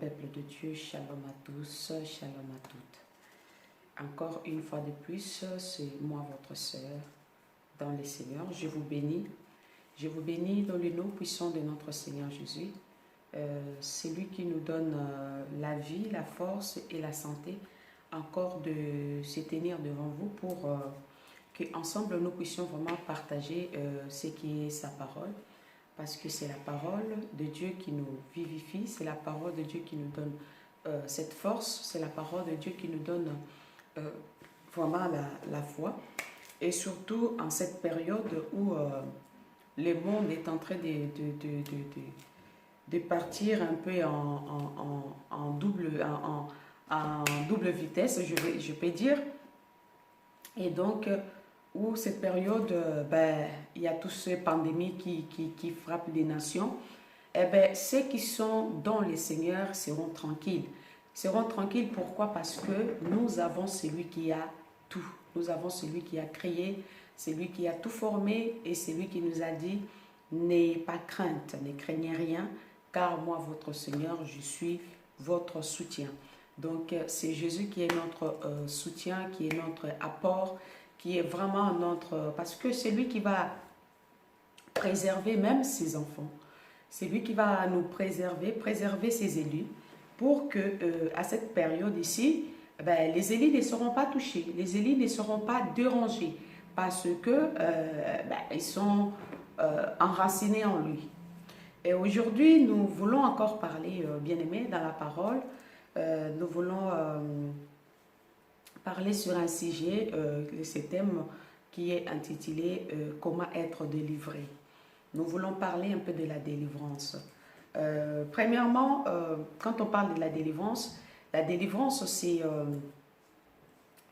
peuple de Dieu, shalom à tous, shalom à toutes. Encore une fois de plus, c'est moi votre sœur dans le Seigneur. Je vous bénis dans le nom puissant de notre Seigneur Jésus. C'est lui qui nous donne la vie, la force et la santé encore de se tenir devant vous pour qu'ensemble nous puissions vraiment partager ce qui est sa parole. Parce que c'est la parole de Dieu qui nous vivifie, c'est la parole de Dieu qui nous donne cette force, c'est la parole de Dieu qui nous donne vraiment la foi. Et surtout en cette période où le monde est en train de partir un peu en double vitesse, je peux dire. Et donc, où cette période, il y a toutes ces pandémies qui frappent les nations, ceux qui sont dans le Seigneur seront tranquilles. Seront tranquilles, pourquoi? Parce que nous avons celui qui a tout. Nous avons celui qui a créé, celui qui a tout formé et celui qui nous a dit, n'ayez pas crainte, ne craignez rien, car moi, votre Seigneur, je suis votre soutien. Donc, c'est Jésus qui est notre soutien, qui est notre apport, qui est vraiment notre... Parce que c'est lui qui va préserver même ses enfants. C'est lui qui va nous préserver ses élus, pour que à cette période ici, les élus ne seront pas touchés, les élus ne seront pas dérangés, parce que ils sont enracinés en lui. Et aujourd'hui, nous voulons encore parler, bien-aimés, dans la parole, nous voulons... parler sur un sujet, ce thème qui est intitulé « Comment être délivré ». Nous voulons parler un peu de la délivrance. Premièrement, quand on parle de la délivrance c'est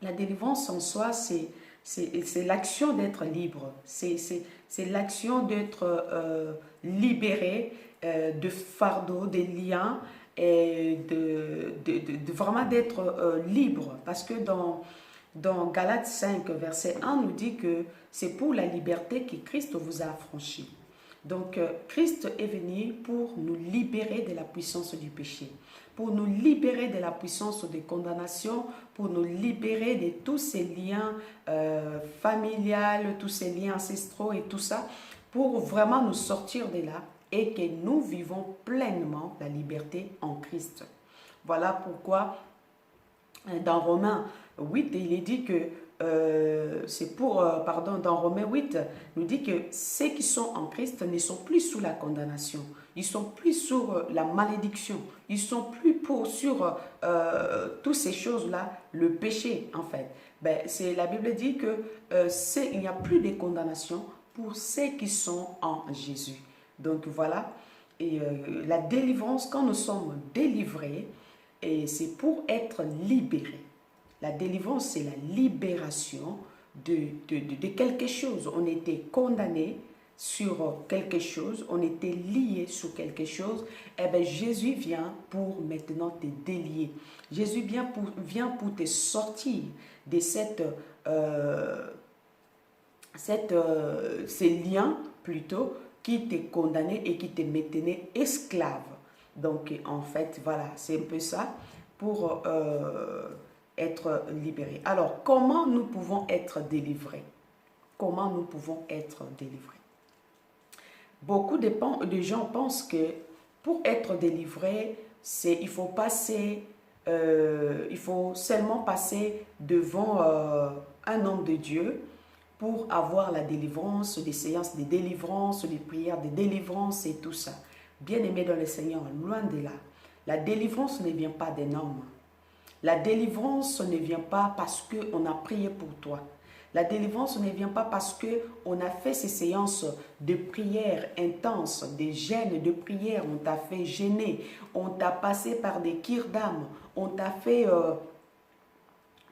la délivrance en soi, c'est l'action d'être libre, c'est l'action d'être libéré de fardeaux, des liens, et de vraiment d'être libre, parce que dans Galates 5 verset 1 nous dit que c'est pour la liberté que Christ vous a affranchis. Donc Christ est venu pour nous libérer de la puissance du péché, pour nous libérer de la puissance de condamnation, pour nous libérer de tous ces liens familiales, tous ces liens ancestraux et tout ça, pour vraiment nous sortir de là et que nous vivons pleinement la liberté en Christ. Voilà pourquoi dans Romains 8, il est dit que dans Romains 8, nous dit que ceux qui sont en Christ ne sont plus sous la condamnation, ils sont plus sur la malédiction, ils sont plus sur toutes ces choses-là, le péché en fait. La Bible dit que il n'y a plus de condamnation pour ceux qui sont en Jésus. Donc voilà, et la délivrance, quand nous sommes délivrés, et c'est pour être libérés. La délivrance, c'est la libération de quelque chose. On était condamné sur quelque chose, on était lié sur quelque chose. Et bien Jésus vient pour maintenant te délier. Jésus vient pour te sortir de ces liens plutôt, qui t'est condamné et qui te maintenait esclave. Donc, en fait, voilà, c'est un peu ça pour être libéré. Alors, comment nous pouvons être délivrés? Comment nous pouvons être délivrés? Beaucoup de gens pensent que pour être délivré, il faut seulement passer devant un homme de Dieu pour avoir la délivrance, des séances de délivrance, des prières de délivrance et tout ça. Bien-aimé dans le Seigneur, loin de là. La délivrance ne vient pas d'un homme. La délivrance ne vient pas parce qu'on a prié pour toi. La délivrance ne vient pas parce qu'on a fait ces séances de prière intenses, des jeûnes de prière, on t'a fait jeûner, on t'a passé par des kirs-d'âme, on t'a fait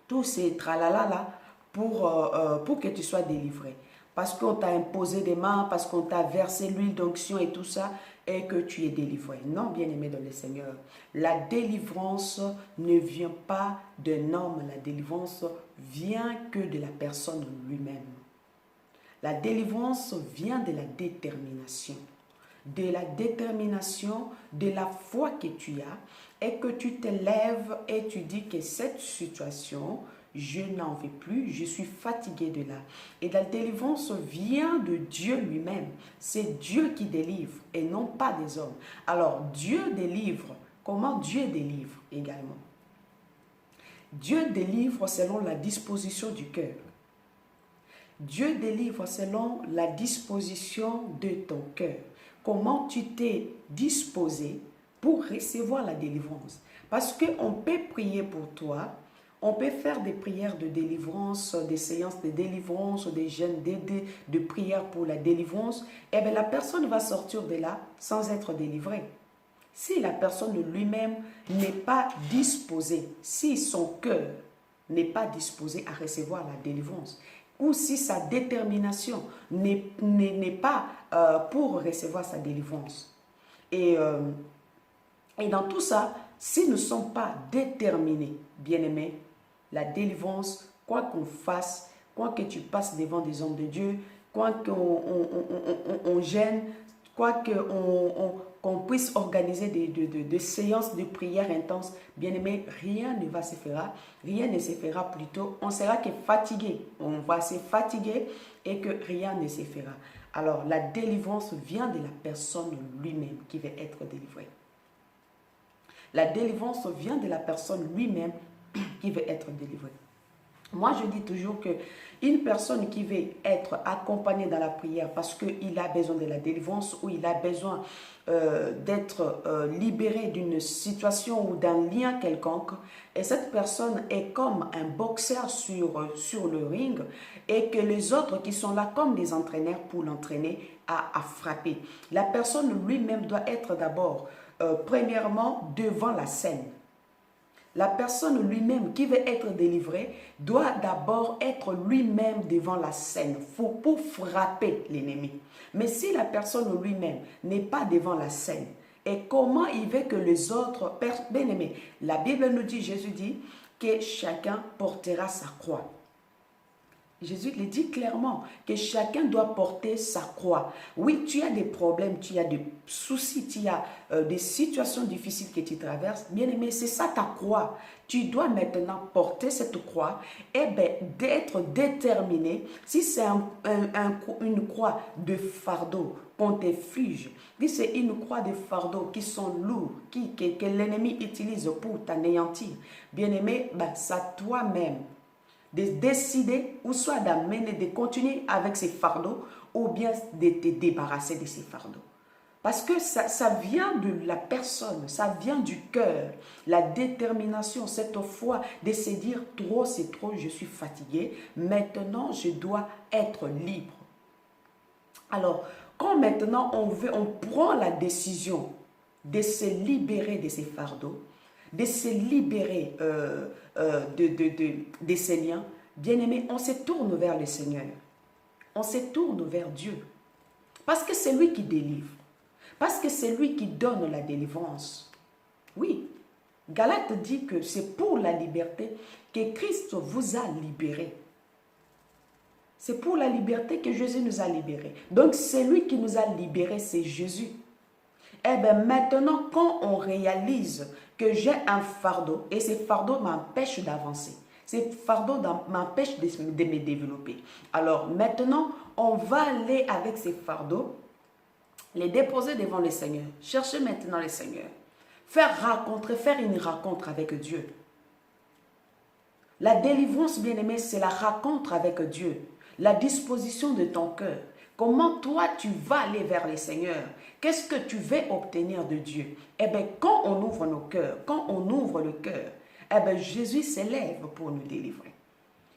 tous ces tralala là, pour que tu sois délivré. Parce qu'on t'a imposé des mains, parce qu'on t'a versé l'huile d'onction et tout ça, et que tu es délivré. Non, bien-aimé dans le Seigneur, la délivrance ne vient pas d'un homme, la délivrance vient que de la personne lui-même. La délivrance vient de la détermination. De la détermination, de la foi que tu as, et que tu te lèves et tu dis que cette situation, je n'en veux plus, je suis fatigué de là. Et la délivrance vient de Dieu lui-même. C'est Dieu qui délivre et non pas des hommes. Alors, Dieu délivre. Comment Dieu délivre également? Dieu délivre selon la disposition du cœur. Dieu délivre selon la disposition de ton cœur. Comment tu t'es disposé pour recevoir la délivrance. Parce qu'on peut prier pour toi, on peut faire des prières de délivrance, des séances de délivrance, des jeûnes de prière pour la délivrance. Et bien la personne va sortir de là sans être délivrée. Si la personne lui-même n'est pas disposée, si son cœur n'est pas disposé à recevoir la délivrance, ou si sa détermination n'est pas pour recevoir sa délivrance. Et dans tout ça, si nous ne sommes pas déterminés, bien-aimés, la délivrance, quoi qu'on fasse, quoi que tu passes devant des hommes de Dieu, quoi qu'on gêne, quoi qu'on puisse organiser des séances de prière intenses, bien-aimé, rien ne va se faire, rien ne se fera plutôt. On sera que fatigué, on va se fatiguer et que rien ne se fera. Alors, la délivrance vient de la personne lui-même qui veut être délivrée. La délivrance vient de la personne lui-même qui veut être délivrée. Moi, je dis toujours qu'une personne qui veut être accompagnée dans la prière parce qu'il a besoin de la délivrance ou il a besoin d'être libéré d'une situation ou d'un lien quelconque, et cette personne est comme un boxeur sur le ring et que les autres qui sont là comme des entraîneurs pour l'entraîner à frapper. La personne lui-même doit être d'abord, premièrement, devant la scène. La personne lui-même qui veut être délivrée doit d'abord être lui-même devant la scène pour frapper l'ennemi. Mais si la personne lui-même n'est pas devant la scène, et comment il veut que les autres... Bien aimé, la Bible nous dit, Jésus dit que chacun portera sa croix. Jésus le dit clairement que chacun doit porter sa croix. Oui, tu as des problèmes, tu as des soucis, tu as des situations difficiles que tu traverses. Bien aimé, c'est ça ta croix. Tu dois maintenant porter cette croix et bien d'être déterminé. Si c'est une croix de fardeau qu'on t'inflige, si c'est une croix de fardeau qui sont lourds, que l'ennemi utilise pour t'anéantir, bien aimé, ben, c'est toi-même de décider ou soit d'amener, de continuer avec ces fardeaux ou bien de te débarrasser de ces fardeaux. Parce que ça vient de la personne, ça vient du cœur, la détermination, cette foi de se dire trop c'est trop, je suis fatigué, maintenant je dois être libre. Alors, quand maintenant on prend la décision de se libérer de ces fardeaux, de se libérer de ces liens, bien-aimés, on se tourne vers le Seigneur. On se tourne vers Dieu. Parce que c'est lui qui délivre. Parce que c'est lui qui donne la délivrance. Oui, Galate dit que c'est pour la liberté que Christ vous a libérés. C'est pour la liberté que Jésus nous a libérés. Donc c'est lui qui nous a libérés, c'est Jésus. Eh bien maintenant, quand on réalise que j'ai un fardeau et ce fardeau m'empêche d'avancer, ce fardeau m'empêche de me développer. Alors maintenant, on va aller avec ces fardeaux, les déposer devant le Seigneur. Chercher maintenant le Seigneur. Faire une rencontre avec Dieu. La délivrance, bien-aimé, c'est la rencontre avec Dieu. La disposition de ton cœur. Comment toi, tu vas aller vers le Seigneur? Qu'est-ce que tu veux obtenir de Dieu? Eh bien, quand on ouvre nos cœurs, quand on ouvre le cœur, eh bien, Jésus s'élève pour nous délivrer.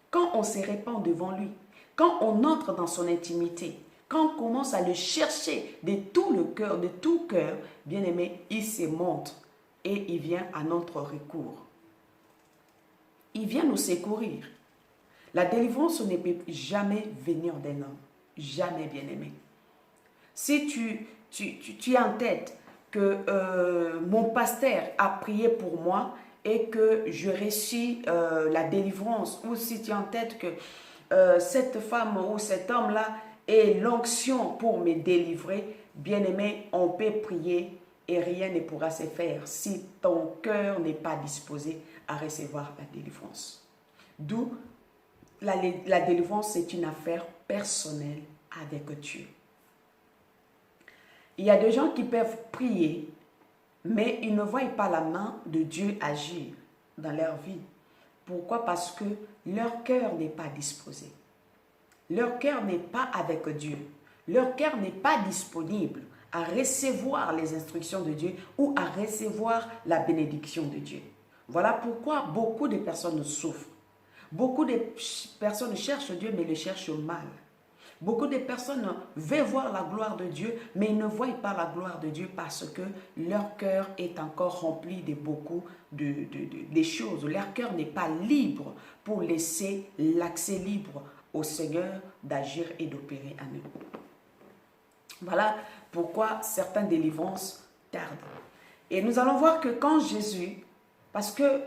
Quand on se répand devant lui, quand on entre dans son intimité, quand on commence à le chercher de tout le cœur, de tout cœur, bien aimé, il se montre et il vient à notre recours. Il vient nous secourir. La délivrance ne peut jamais venir d'un homme. Jamais, bien aimé. Si tu as en tête que mon pasteur a prié pour moi et que je réussis la délivrance, ou si tu as en tête que cette femme ou cet homme-là ait l'onction pour me délivrer, bien aimé, on peut prier et rien ne pourra se faire si ton cœur n'est pas disposé à recevoir la délivrance. D'où la délivrance, c'est une affaire personnelle avec Dieu. Il y a des gens qui peuvent prier, mais ils ne voient pas la main de Dieu agir dans leur vie. Pourquoi? Parce que leur cœur n'est pas disposé. Leur cœur n'est pas avec Dieu. Leur cœur n'est pas disponible à recevoir les instructions de Dieu ou à recevoir la bénédiction de Dieu. Voilà pourquoi beaucoup de personnes souffrent. Beaucoup de personnes cherchent Dieu, mais le cherchent mal. Beaucoup de personnes veulent voir la gloire de Dieu, mais ils ne voient pas la gloire de Dieu parce que leur cœur est encore rempli de beaucoup de choses. Leur cœur n'est pas libre pour laisser l'accès libre au Seigneur d'agir et d'opérer en eux. Voilà pourquoi certaines délivrances tardent. Et nous allons voir que quand Jésus, parce que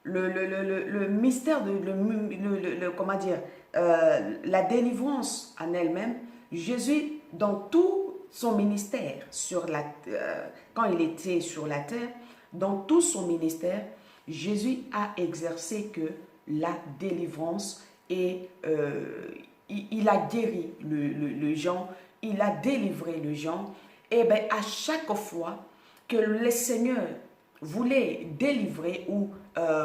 le mystère de comment dire, la délivrance en elle-même, Jésus, dans tout son ministère, quand il était sur la terre, dans tout son ministère, Jésus a exercé que la délivrance et il a guéri le gens, il a délivré le gens. Et bien à chaque fois que le Seigneur voulait délivrer ou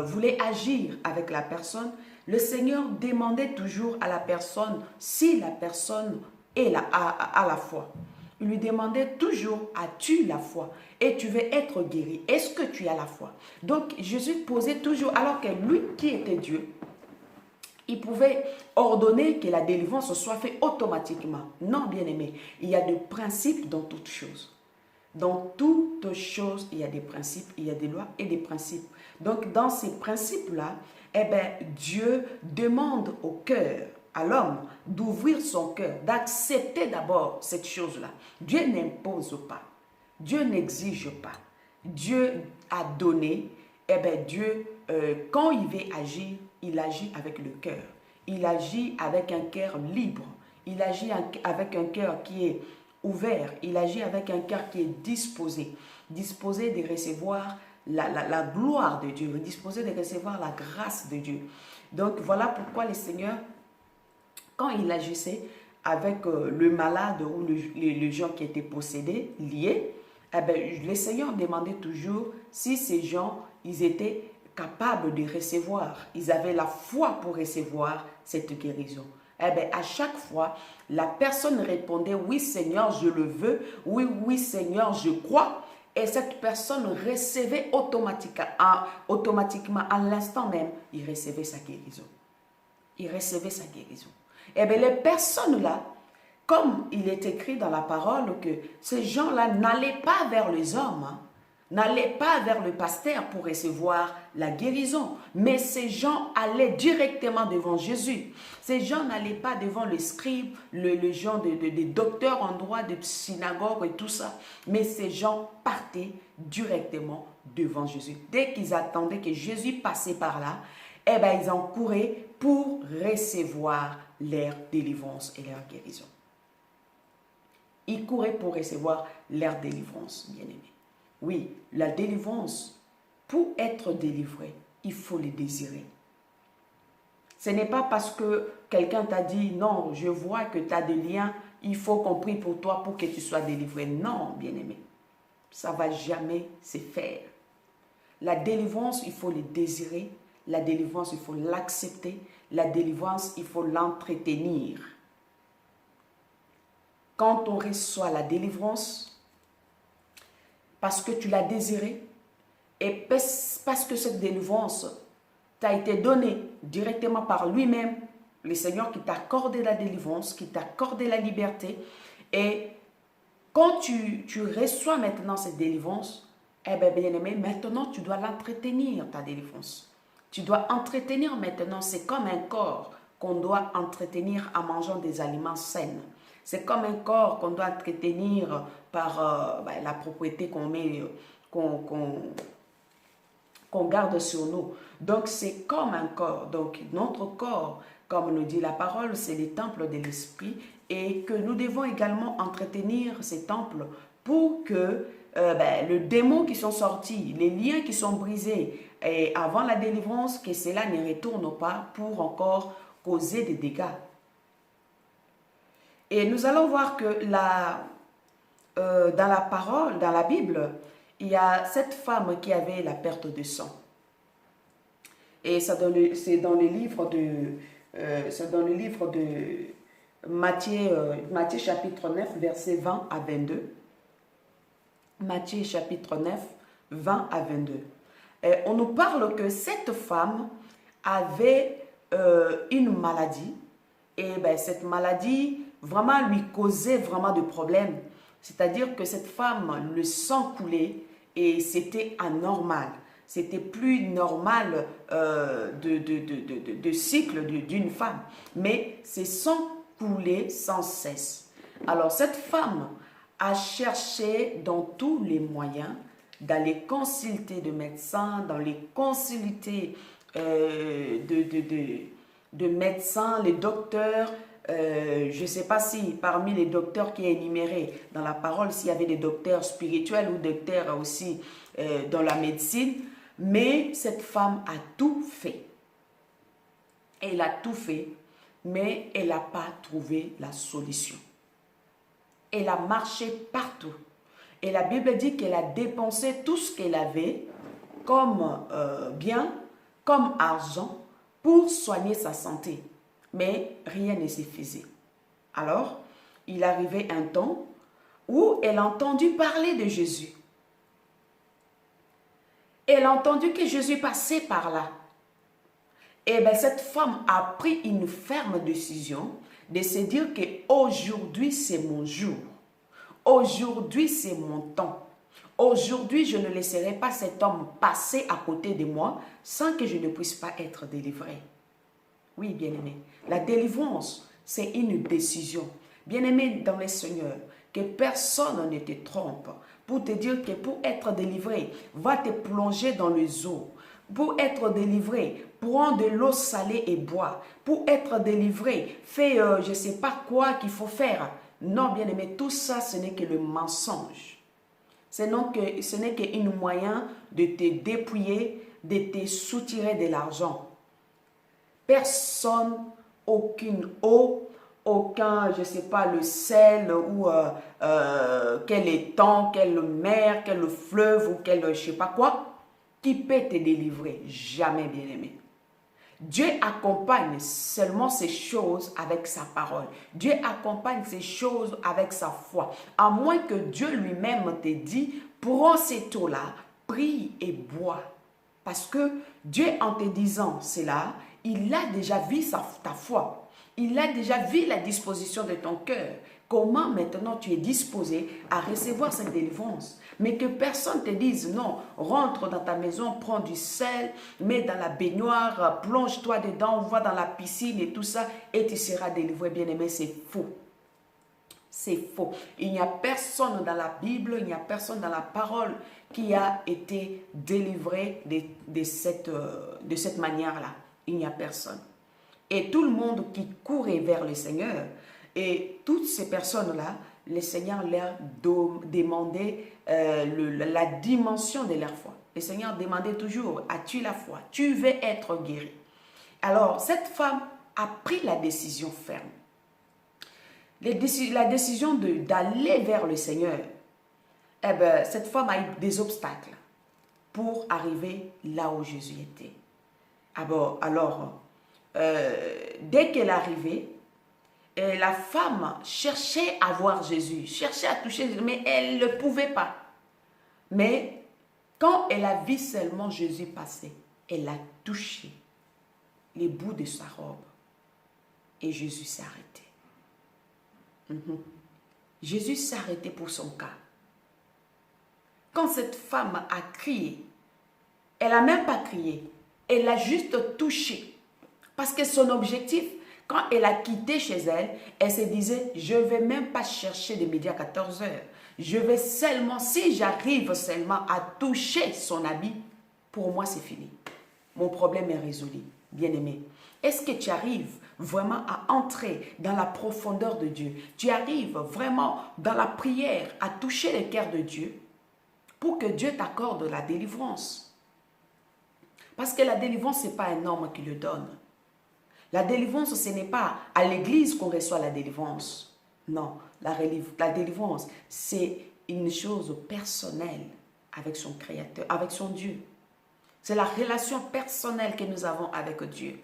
voulait agir avec la personne, le Seigneur demandait toujours à la personne si la personne a la foi. Il lui demandait toujours, as-tu la foi? Et tu veux être guéri. Est-ce que tu as la foi? Donc Jésus posait toujours, alors que lui qui était Dieu, il pouvait ordonner que la délivrance soit faite automatiquement. Non, bien-aimé, il y a des principes dans toutes choses. Dans toutes choses, il y a des principes, il y a des lois et des principes. Donc, dans ces principes-là, eh bien, Dieu demande au cœur, à l'homme, d'ouvrir son cœur, d'accepter d'abord cette chose-là. Dieu n'impose pas. Dieu n'exige pas. Dieu a donné. Eh bien, Dieu, quand il veut agir, il agit avec le cœur. Il agit avec un cœur libre. Il agit avec un cœur qui est ouvert. Il agit avec un cœur qui est disposé. Disposé de recevoir la gloire de Dieu. Disposé de recevoir la grâce de Dieu. Donc, voilà pourquoi le Seigneur, quand il agissait avec le malade ou les gens qui étaient possédés, liés, eh bien, le Seigneur demandait toujours si ces gens, ils étaient capables de recevoir. Ils avaient la foi pour recevoir cette guérison. Eh bien, à chaque fois, la personne répondait, oui Seigneur, je le veux. Oui, oui Seigneur, je crois. Et cette personne recevait automatiquement, à l'instant même, il recevait sa guérison. Il recevait sa guérison. Eh bien, les personnes-là, comme il est écrit dans la parole que ces gens-là n'allaient pas vers les hommes, n'allaient pas vers le pasteur pour recevoir la guérison, mais ces gens allaient directement devant Jésus. Ces gens n'allaient pas devant les scribes, les gens des docteurs en droit, des synagogues et tout ça, mais ces gens partaient directement devant Jésus. Dès qu'ils attendaient que Jésus passait par là, eh bien, ils en couraient pour recevoir leur délivrance et leur guérison. Ils couraient pour recevoir leur délivrance, bien-aimés. Oui, la délivrance, pour être délivré, il faut le désirer. Ce n'est pas parce que quelqu'un t'a dit, non, je vois que tu as des liens, il faut qu'on prie pour toi pour que tu sois délivré. Non, bien-aimé, ça ne va jamais se faire. La délivrance, il faut le désirer. La délivrance, il faut l'accepter. La délivrance, il faut l'entretenir. Quand on reçoit la délivrance, parce que tu l'as désiré, et parce que cette délivrance t'a été donnée directement par lui-même, le Seigneur qui t'a accordé la délivrance, qui t'a accordé la liberté, et quand tu reçois maintenant cette délivrance, eh bien, bien-aimé, maintenant tu dois l'entretenir, ta délivrance. Tu dois entretenir maintenant, c'est comme un corps qu'on doit entretenir en mangeant des aliments sains. C'est comme un corps qu'on doit entretenir par la propriété qu'on met, qu'on garde sur nous. Donc, c'est comme un corps. Donc, notre corps, comme nous dit la parole, c'est le temple de l'esprit et que nous devons également entretenir ces temples pour que le démon qui sont sortis, les liens qui sont brisés et avant la délivrance, que cela ne retourne pas pour encore causer des dégâts. Et nous allons voir que dans la parole, dans la Bible, il y a cette femme qui avait la perte de sang. Et c'est dans le livre de Matthieu chapitre 9, versets 20 à 22. Matthieu chapitre 9, 20 à 22. Et on nous parle que cette femme avait une maladie. Et cette maladie vraiment lui causait vraiment de problèmes. C'est-à-dire que cette femme, le sang coulait et c'était anormal. C'était plus normal de cycle d'une femme. Mais c'est sang coulait sans cesse. Alors cette femme a cherché dans tous les moyens d'aller consulter de médecins, d'aller consulter de médecins, les docteurs. Je ne sais pas si parmi les docteurs qui est énumérés dans la parole, s'il y avait des docteurs spirituels ou docteurs aussi dans la médecine, mais cette femme a tout fait. Elle a tout fait, mais elle n'a pas trouvé la solution. Elle a marché partout. Et la Bible dit qu'elle a dépensé tout ce qu'elle avait comme bien, comme argent, pour soigner sa santé. Mais rien ne se faisait. Alors, il arrivait un temps où elle a entendu parler de Jésus. Elle a entendu que Jésus passait par là. Et cette femme a pris une ferme décision de se dire qu'aujourd'hui, c'est mon jour. Aujourd'hui, c'est mon temps. Aujourd'hui, je ne laisserai pas cet homme passer à côté de moi sans que je ne puisse pas être délivré. Oui, bien-aimé, la délivrance, c'est une décision. Bien-aimé dans le Seigneur, que personne ne te trompe pour te dire que pour être délivré, va te plonger dans les eaux. Pour être délivré, prends de l'eau salée et bois. Pour être délivré, fais je ne sais pas quoi qu'il faut faire. Non, bien-aimé, tout ça, ce n'est que le mensonge. Ce n'est qu'un moyen de te dépouiller, de te soutirer de l'argent. Personne, aucune eau, aucun, je ne sais pas, le sel ou quel étang, quelle mer, quel fleuve ou quel je ne sais pas quoi, qui peut te délivrer. Jamais, bien-aimé. Dieu accompagne seulement ces choses avec sa parole. Dieu accompagne ces choses avec sa foi. À moins que Dieu lui-même te dise, prends cette eau-là, prie et bois. Parce que Dieu, en te disant cela, il a déjà vu ta foi. Il a déjà vu la disposition de ton cœur. Comment maintenant tu es disposé à recevoir cette délivrance? Mais que personne ne te dise non, rentre dans ta maison, prends du sel, mets dans la baignoire, plonge-toi dedans, va dans la piscine et tout ça et tu seras délivré. Bien-aimé, c'est faux. C'est faux. Il n'y a personne dans la Bible, il n'y a personne dans la parole qui a été délivré de cette manière-là. Il n'y a personne. Et tout le monde qui courait vers le Seigneur, et toutes ces personnes-là, le Seigneur leur demandait la dimension de leur foi. Le Seigneur demandait toujours, as-tu la foi? Tu veux être guéri? Alors, cette femme a pris la décision ferme. La décision d'aller vers le Seigneur. Cette femme a eu des obstacles pour arriver là où Jésus était. Alors, dès qu'elle arrivait, la femme cherchait à voir Jésus, cherchait à toucher Jésus, mais elle ne pouvait pas. Mais quand elle a vu seulement Jésus passer, elle a touché les bouts de sa robe et Jésus s'est arrêté. Jésus s'est arrêté pour son cas. Quand cette femme a crié, elle n'a même pas crié, elle a juste touché. Parce que son objectif, quand elle a quitté chez elle, elle se disait, je ne vais même pas chercher de midi à 14 heures. Je vais seulement, si j'arrive seulement à toucher son habit, pour moi c'est fini. Mon problème est résolu. bien-aimé? Est-ce que tu arrives vraiment à entrer dans la profondeur de Dieu? Tu arrives vraiment dans la prière à toucher le cœur de Dieu pour que Dieu t'accorde la délivrance? Parce que la délivrance, ce n'est pas un homme qui le donne. La délivrance, ce n'est pas à l'église qu'on reçoit la délivrance. Non, la délivrance, c'est une chose personnelle avec son Créateur, avec son Dieu. C'est la relation personnelle que nous avons avec Dieu.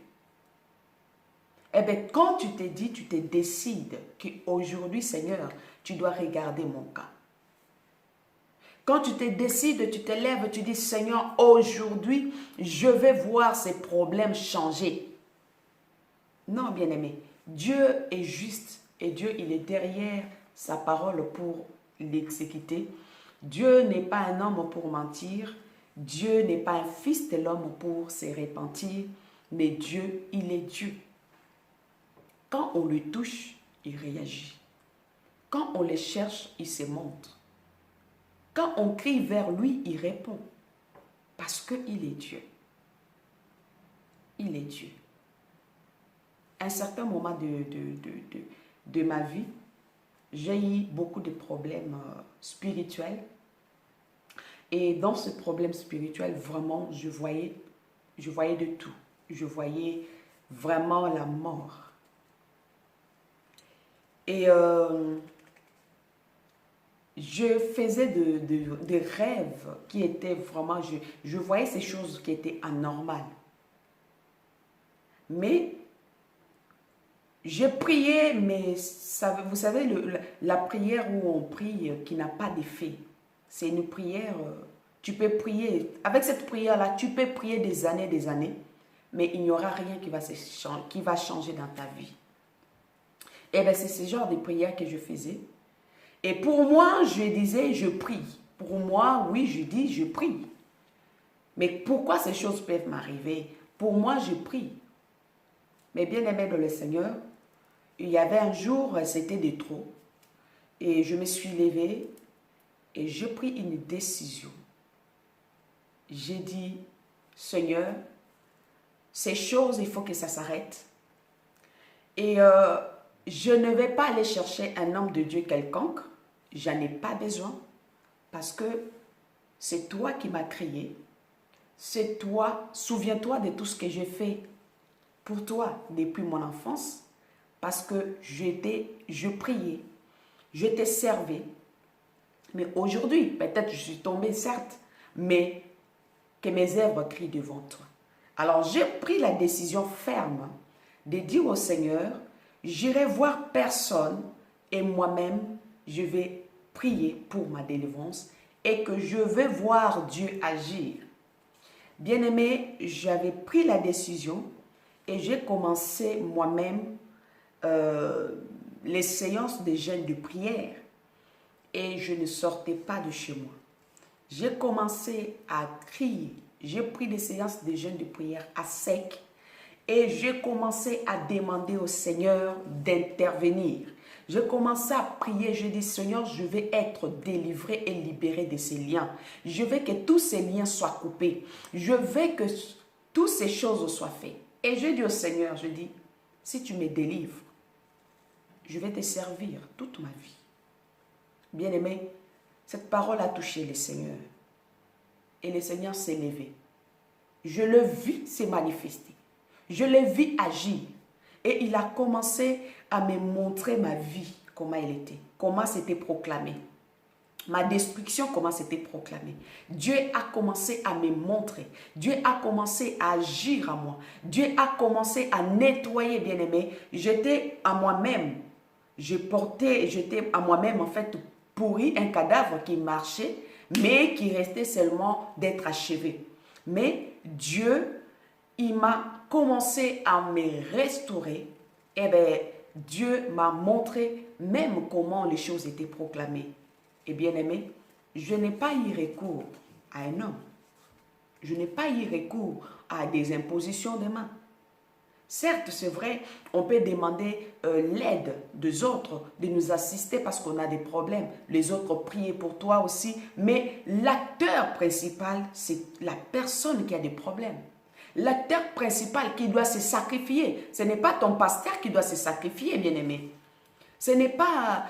Eh bien, quand tu te dis, tu te décides qu'aujourd'hui, Seigneur, tu dois regarder mon cas. Quand tu te décides, tu te lèves, tu dis, Seigneur, aujourd'hui, je vais voir ces problèmes changer. Non, bien-aimé, Dieu est juste et Dieu, il est derrière sa parole pour l'exécuter. Dieu n'est pas un homme pour mentir. Dieu n'est pas un fils de l'homme pour se repentir. Mais Dieu, il est Dieu. Quand on le touche, il réagit. Quand on le cherche, il se montre. Quand on crie vers lui, il répond. Parce qu'il est Dieu. Il est Dieu. À un certain moment de ma vie, j'ai eu beaucoup de problèmes spirituels. Et dans ce problème spirituel, vraiment, je voyais de tout. Je voyais vraiment la mort. Et je faisais des rêves qui étaient vraiment... Je voyais ces choses qui étaient anormales. Mais j'ai prié, mais vous savez, la prière où on prie qui n'a pas d'effet, c'est une prière, tu peux prier, avec cette prière-là, tu peux prier des années, mais il n'y aura rien qui va changer dans ta vie. Et bien, c'est ce genre de prière que je faisais. Et pour moi, je disais, je prie. Pour moi, oui, je dis, je prie. Mais pourquoi ces choses peuvent m'arriver? Pour moi, je prie. Mais bien aimé dans le Seigneur, il y avait un jour, c'était de trop. Et je me suis levée et j'ai pris une décision. J'ai dit, Seigneur, ces choses, il faut que ça s'arrête. Et je ne vais pas aller chercher un homme de Dieu quelconque. J'en ai pas besoin. Parce que c'est toi qui m'as créé. C'est toi. Souviens-toi de tout ce que j'ai fait pour toi depuis mon enfance. Parce que je priais. Je t'ai servi. Mais aujourd'hui, peut-être je suis tombée, certes. Mais que mes œuvres crient devant toi. Alors j'ai pris la décision ferme de dire au Seigneur, j'irai voir personne et moi-même, je vais prier pour ma délivrance et que je vais voir Dieu agir. Bien-aimé, j'avais pris la décision et j'ai commencé moi-même les séances de jeûne de prière et je ne sortais pas de chez moi. J'ai commencé à crier. J'ai pris des séances de jeûne de prière à sec et j'ai commencé à demander au Seigneur d'intervenir. J'ai commencé à prier, je dis Seigneur, je vais être délivré et libéré de ces liens. Je veux que tous ces liens soient coupés. Je veux que toutes ces choses soient faites. Et je dis au Seigneur, je dis, si tu me délivres, je vais te servir toute ma vie. Bien-aimé, cette parole a touché le Seigneur. Et le Seigneur s'est levé. Je le vis se manifester. Je le vis agir. Et il a commencé à me montrer ma vie, comment elle était, comment c'était proclamé. Ma destruction, comment c'était proclamé. Dieu a commencé à me montrer. Dieu a commencé à agir à moi. Dieu a commencé à nettoyer, bien-aimé. J'étais à moi-même. J'étais à moi-même, en fait, pourri, un cadavre qui marchait, mais qui restait seulement d'être achevé. Mais Dieu, il m'a commencé à me restaurer. Et bien, Dieu m'a montré même comment les choses étaient proclamées. Et bien aimé, je n'ai pas eu recours à un homme. Je n'ai pas eu recours à des impositions de main. Certes, c'est vrai, on peut demander l'aide des autres, de nous assister parce qu'on a des problèmes. Les autres prient pour toi aussi. Mais l'acteur principal, c'est la personne qui a des problèmes. L'acteur principal qui doit se sacrifier, ce n'est pas ton pasteur qui doit se sacrifier, bien-aimé. Ce n'est pas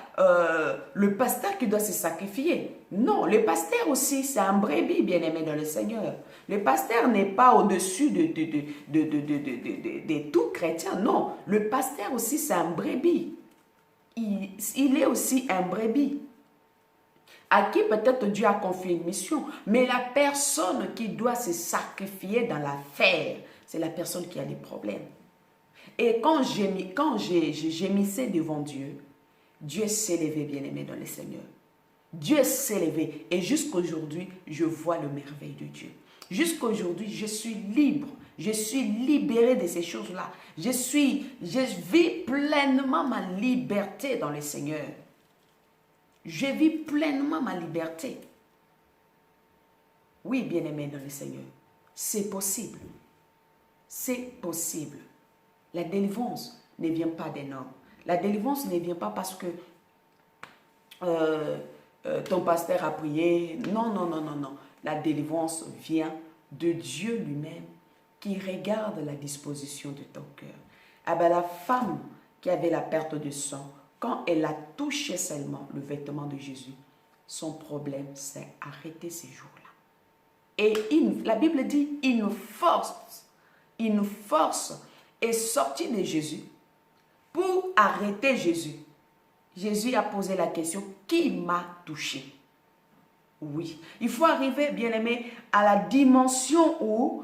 le pasteur qui doit se sacrifier. Non, le pasteur aussi, c'est un brebis bien-aimé dans le Seigneur. Le pasteur n'est pas au-dessus de tout chrétien. Non, le pasteur aussi, c'est un brebis. Il est aussi un brebis. À qui peut-être Dieu a confié une mission. Mais la personne qui doit se sacrifier dans l'affaire, c'est la personne qui a des problèmes. Et quand je gémissais devant Dieu, Dieu s'est levé, bien-aimé dans le Seigneur. Dieu s'est levé. Et jusqu'aujourd'hui, je vois le merveille de Dieu. Jusqu'aujourd'hui, je suis libre. Je suis libéré de ces choses-là. Je vis pleinement ma liberté dans le Seigneur. Je vis pleinement ma liberté. Oui, bien-aimé dans le Seigneur. C'est possible. C'est possible. La délivrance ne vient pas des hommes. La délivrance ne vient pas parce que ton pasteur a prié. Non, non, non, non, non. La délivrance vient de Dieu lui-même qui regarde la disposition de ton cœur. Ah ben, la femme qui avait la perte de sang, quand elle a touché seulement le vêtement de Jésus, son problème s'est arrêté ces jours-là. Et la Bible dit, une force est sortie de Jésus pour arrêter Jésus. Jésus a posé la question, qui m'a touché? Oui, il faut arriver, bien-aimé, à la dimension où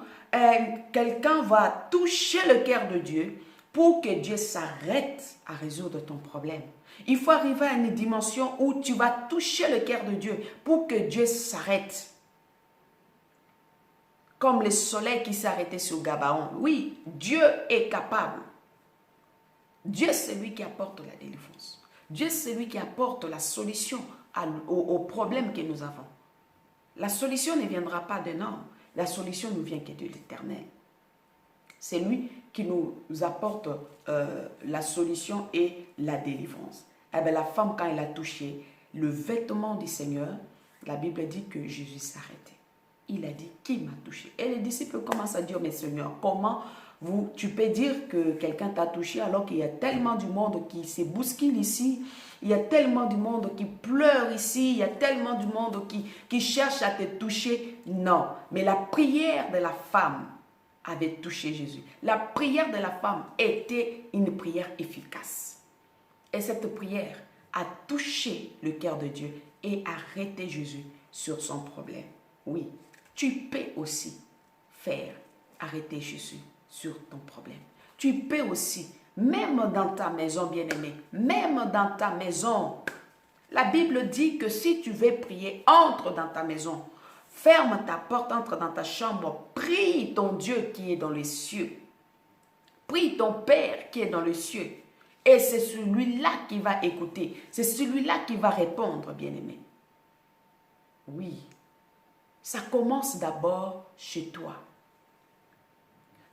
quelqu'un va toucher le cœur de Dieu pour que Dieu s'arrête à résoudre ton problème. Il faut arriver à une dimension où tu vas toucher le cœur de Dieu pour que Dieu s'arrête. Comme le soleil qui s'est arrêté sur Gabaon. Oui, Dieu est capable. Dieu, c'est lui qui apporte la délivrance. Dieu, c'est lui qui apporte la solution aux problèmes que nous avons. La solution ne viendra pas d'un homme. La solution ne vient que de l'Éternel. C'est lui qui nous apporte la solution et la délivrance. Eh bien, la femme, quand elle a touché le vêtement du Seigneur, la Bible dit que Jésus s'est arrêté. Il a dit, qui m'a touché? Et les disciples commencent à dire, mais Seigneur, comment tu peux dire que quelqu'un t'a touché alors qu'il y a tellement du monde qui se bouscule ici, il y a tellement du monde qui pleure ici, il y a tellement du monde qui cherche à te toucher. Non, mais la prière de la femme avait touché Jésus. La prière de la femme était une prière efficace. Et cette prière a touché le cœur de Dieu et arrêté Jésus sur son problème. Oui, tu peux aussi faire arrêter Jésus sur ton problème. Tu peux aussi, même dans ta maison, bien-aimé, même dans ta maison, la Bible dit que si tu veux prier, entre dans ta maison, ferme ta porte, entre dans ta chambre, prie ton Dieu qui est dans les cieux, prie ton Père qui est dans les cieux, et c'est celui-là qui va écouter, c'est celui-là qui va répondre, bien-aimé. Oui, ça commence d'abord chez toi.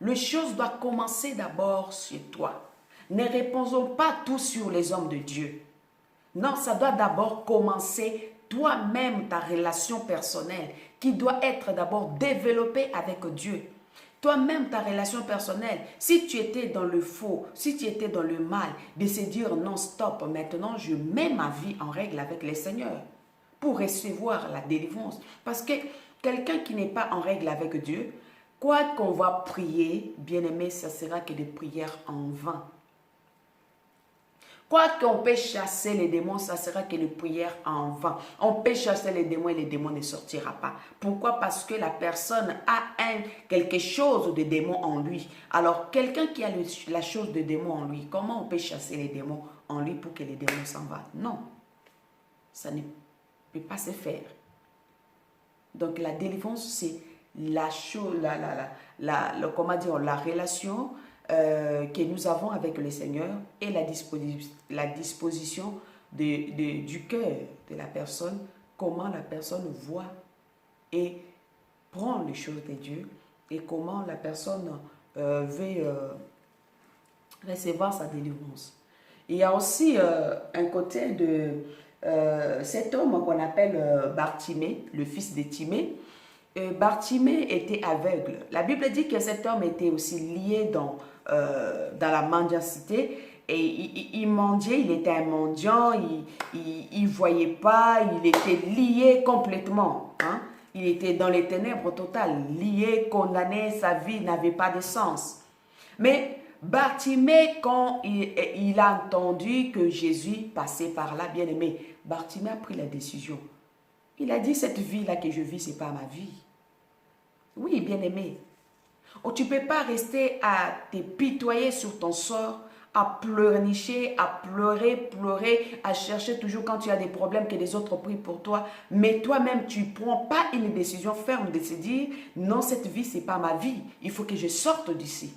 Les choses doivent commencer d'abord chez toi. Ne répondons pas tout sur les hommes de Dieu. Non, ça doit d'abord commencer toi-même, ta relation personnelle, qui doit être d'abord développée avec Dieu. Toi-même, ta relation personnelle, si tu étais dans le faux, si tu étais dans le mal, de se dire non, stop, maintenant je mets ma vie en règle avec le Seigneur pour recevoir la délivrance. Parce que quelqu'un qui n'est pas en règle avec Dieu, quoi qu'on va prier, bien-aimé, ça sera que des prières en vain. Quoi qu'on peut chasser les démons, ça sera que les prières en vain. On peut chasser les démons et les démons ne sortiront pas. Pourquoi? Parce que la personne a quelque chose de démon en lui. Alors, quelqu'un qui a la chose de démon en lui, comment on peut chasser les démons en lui pour que les démons s'en vont? Non, ça ne peut pas se faire. Donc, la délivrance, c'est la relation que nous avons avec le Seigneur et la disposition du cœur de la personne, comment la personne voit et prend les choses de Dieu et comment la personne veut recevoir sa délivrance. Il y a aussi un côté de cet homme qu'on appelle Bartimée, le fils de Timée. Bartimée était aveugle. La Bible dit que cet homme était aussi lié dans la mendicité et il mendiait, il était un mendiant, il ne voyait pas, il était lié complètement. Hein? Il était dans les ténèbres totales, lié, condamné, sa vie n'avait pas de sens. Mais Bartimée, quand il a entendu que Jésus passait par là, bien aimé, Bartimée a pris la décision. Il a dit, cette vie-là que je vis, ce n'est pas ma vie. Oui, bien aimé. Oh, tu ne peux pas rester à te pitoyer sur ton sort, à pleurnicher, à pleurer, à chercher toujours quand tu as des problèmes que les autres prient pour toi. Mais toi-même, tu ne prends pas une décision ferme de se dire, non, cette vie, ce n'est pas ma vie. Il faut que je sorte d'ici.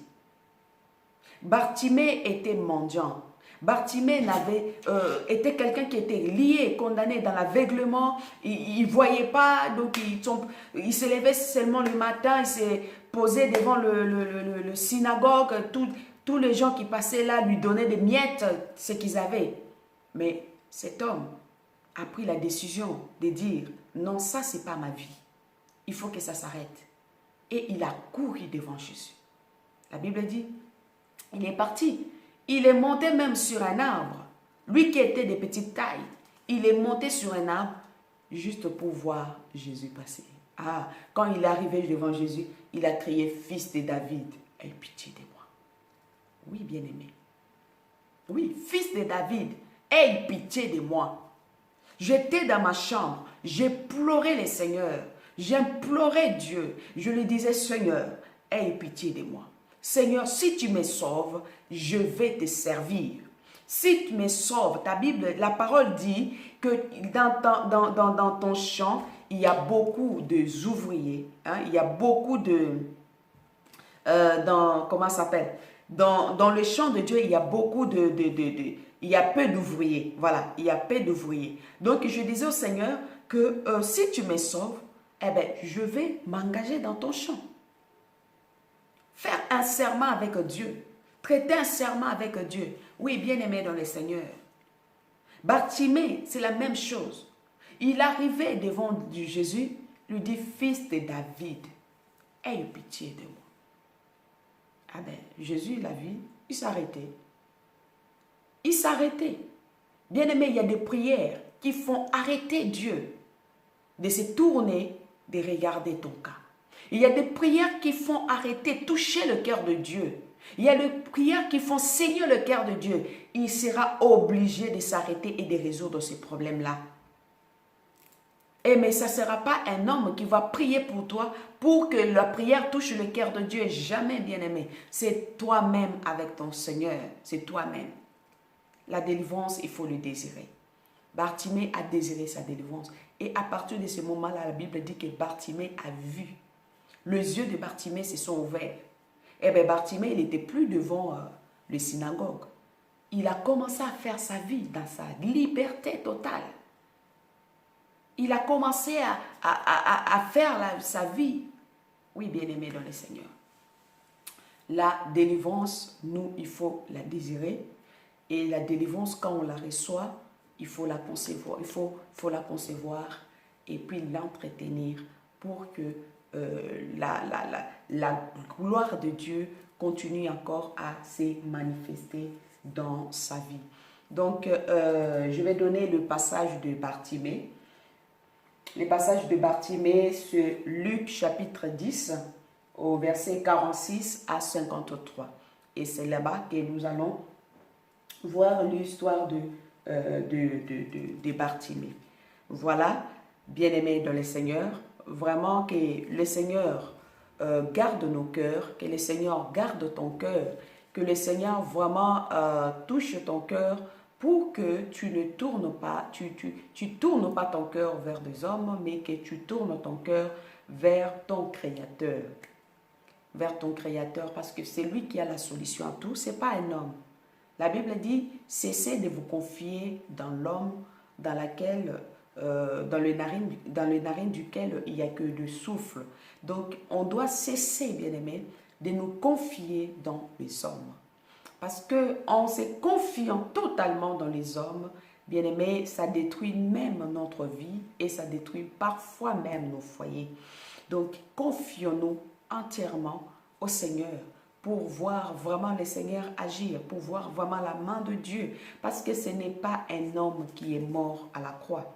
Bartimée était mendiant. Bartimée était quelqu'un qui était lié, condamné dans l'aveuglement. Il ne voyait pas, donc il se levait seulement le matin, il s'est posé devant le synagogue. Tous les gens qui passaient là lui donnaient des miettes, ce qu'ils avaient. Mais cet homme a pris la décision de dire, non, ça, ce n'est pas ma vie. Il faut que ça s'arrête. Et il a couru devant Jésus. La Bible dit, il est parti. Il est monté même sur un arbre. Lui qui était de petite taille, il est monté sur un arbre juste pour voir Jésus passer. Ah, quand il est arrivé devant Jésus, il a crié, fils de David, aie pitié de moi. Oui, bien-aimé. Oui, fils de David, aie pitié de moi. J'étais dans ma chambre, j'ai pleuré le Seigneur, j'implorais Dieu. Je lui disais, Seigneur, aie pitié de moi. Seigneur, si tu me sauves, je vais te servir. Si tu me sauves, ta Bible, la parole dit que dans ton champ, il y a beaucoup d'ouvriers. Hein, il y a beaucoup de... comment ça s'appelle? Dans le champ de Dieu, il y a beaucoup il y a peu d'ouvriers. Voilà, il y a peu d'ouvriers. Donc, je disais au Seigneur que si tu me sauves, eh bien, je vais m'engager dans ton champ. Faire un serment avec Dieu. Traiter un serment avec Dieu. Oui, bien-aimé dans le Seigneur. Bartimée, c'est la même chose. Il arrivait devant Jésus, lui dit, fils de David, aie pitié de moi. Ah ben, Jésus l'a vu, il s'arrêtait. Il s'arrêtait. Bien-aimé, il y a des prières qui font arrêter Dieu de se tourner, de regarder ton cas. Il y a des prières qui font arrêter, toucher le cœur de Dieu. Il y a des prières qui font saigner le cœur de Dieu. Il sera obligé de s'arrêter et de résoudre ces problèmes-là. Mais ça ne sera pas un homme qui va prier pour toi pour que la prière touche le cœur de Dieu. Jamais, bien-aimé. C'est toi-même avec ton Seigneur. C'est toi-même. La délivrance, il faut le désirer. Bartimée a désiré sa délivrance. Et à partir de ce moment-là, la Bible dit que Bartimée a vu. Les yeux de Bartimée se sont ouverts. Eh bien, Bartimée, il n'était plus devant le synagogue. Il a commencé à faire sa vie dans sa liberté totale. Il a commencé à faire sa vie. Oui, bien-aimé dans le Seigneur. La délivrance, nous, il faut la désirer. Et la délivrance, quand on la reçoit, il faut la concevoir. Il faut la concevoir et puis l'entretenir pour que la gloire de Dieu continue encore à se manifester dans sa vie. Donc, je vais donner le passage de Bartimée. Le passage de Bartimée, c'est Luc chapitre 10, au verset 46 à 53. Et c'est là-bas que nous allons voir l'histoire de Bartimée. Voilà, bien-aimés dans le Seigneur, vraiment que le Seigneur garde nos cœurs, que le Seigneur garde ton cœur, que le Seigneur vraiment touche ton cœur pour que tu ne tournes pas, tu tournes pas ton cœur vers des hommes, mais que tu tournes ton cœur vers ton Créateur. Vers ton Créateur, parce que c'est lui qui a la solution à tout, ce n'est pas un homme. La Bible dit, cessez de vous confier dans l'homme dans le narine duquel il n'y a que de souffle. Donc, on doit cesser, bien-aimés, de nous confier dans les hommes. Parce qu'en se confiant totalement dans les hommes, bien-aimés, ça détruit même notre vie et ça détruit parfois même nos foyers. Donc, confions-nous entièrement au Seigneur pour voir vraiment le Seigneur agir, pour voir vraiment la main de Dieu. Parce que ce n'est pas un homme qui est mort à la croix,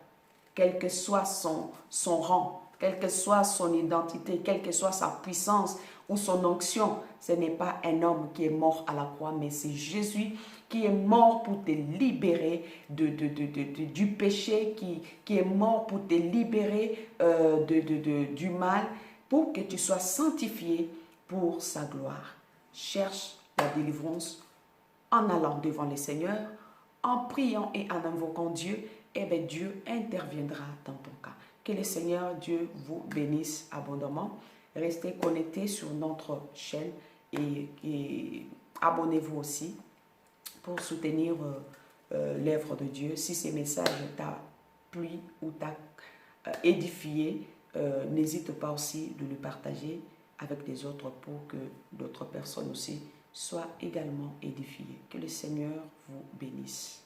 quel que soit son rang, quelle que soit son identité, quelle que soit sa puissance ou son onction. Ce n'est pas un homme qui est mort à la croix, mais c'est Jésus qui est mort pour te libérer du péché, qui est mort pour te libérer du mal, pour que tu sois sanctifié pour sa gloire. Cherche la délivrance en allant devant le Seigneur, en priant et en invoquant Dieu, et bien Dieu interviendra dans ton cas. Que le Seigneur Dieu vous bénisse abondamment. Restez connectés sur notre chaîne et abonnez-vous aussi pour soutenir l'œuvre de Dieu. Si ces messages t'ont plu ou t'ont édifié, n'hésite pas aussi de le partager avec les autres pour que d'autres personnes aussi soient également édifiées. Que le Seigneur vous bénisse.